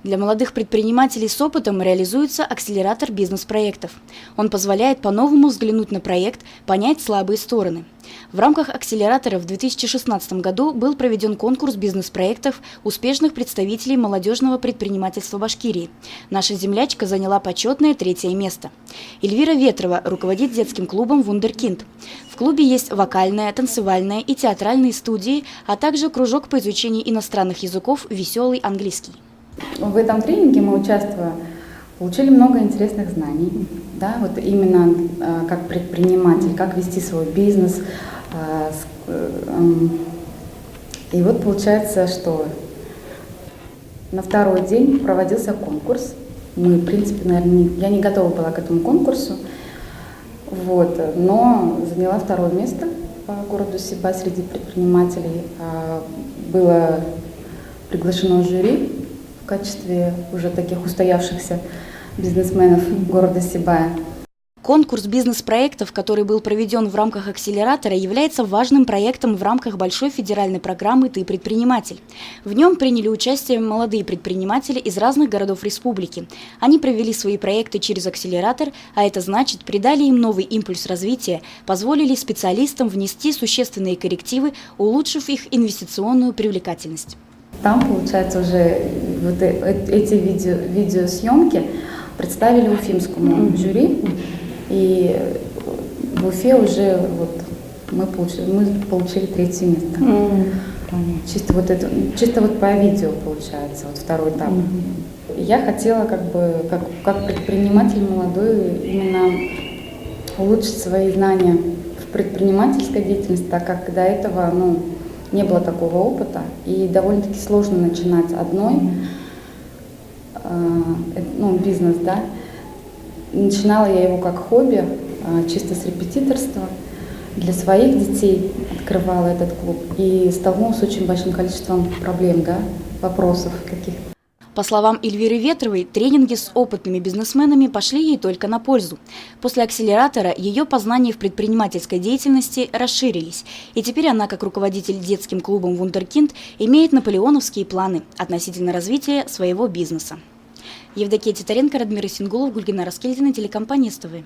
Для молодых предпринимателей с опытом реализуется акселератор бизнес-проектов. Он позволяет по-новому взглянуть на проект, понять слабые стороны. В рамках акселератора в 2016 году был проведен конкурс бизнес-проектов успешных представителей молодежного предпринимательства Башкирии. Наша землячка заняла почетное 3-е место. Эльвира Ветрова руководит детским клубом «Вундеркинд». В клубе есть вокальная, танцевальная и театральные студии, а также кружок по изучению иностранных языков «Веселый английский». В этом тренинге мы, участвуя, получили много интересных знаний, да, вот именно как предприниматель, как вести свой бизнес. И вот получается, что на 2-й день проводился конкурс. Мы, в принципе, наверное, я не готова была к этому конкурсу, вот, но заняла 2-е место по городу Сиба среди предпринимателей. Было приглашено жюри в качестве уже таких устоявшихся бизнесменов города Сибая. Конкурс бизнес-проектов, который был проведен в рамках акселератора, является важным проектом в рамках большой федеральной программы «Ты предприниматель». В нем приняли участие молодые предприниматели из разных городов республики. Они провели свои проекты через акселератор, а это значит, придали им новый импульс развития, позволили специалистам внести существенные коррективы, улучшив их инвестиционную привлекательность. Там, получается, уже вот эти видеосъемки представили уфимскому жюри, и в Уфе уже вот мы получили 3-е место. Чисто вот по видео, получается, вот 2-й этап. Я хотела как предприниматель молодой именно улучшить свои знания в предпринимательской деятельности, так как до этого, не было такого опыта, и довольно-таки сложно начинать одной бизнес, да. Начинала я его как хобби, чисто с репетиторства. Для своих детей открывала этот клуб и столкнулась с очень большим количеством проблем, да, вопросов каких-то. По словам Эльвиры Ветровой, тренинги с опытными бизнесменами пошли ей только на пользу. После акселератора ее познания в предпринимательской деятельности расширились, и теперь она, как руководитель детским клубом «Вундеркинд», имеет наполеоновские планы относительно развития своего бизнеса. Евдокия Титаренко, Радмир Исингулов, Гульгина Раскельдина, телекомпания СТВ.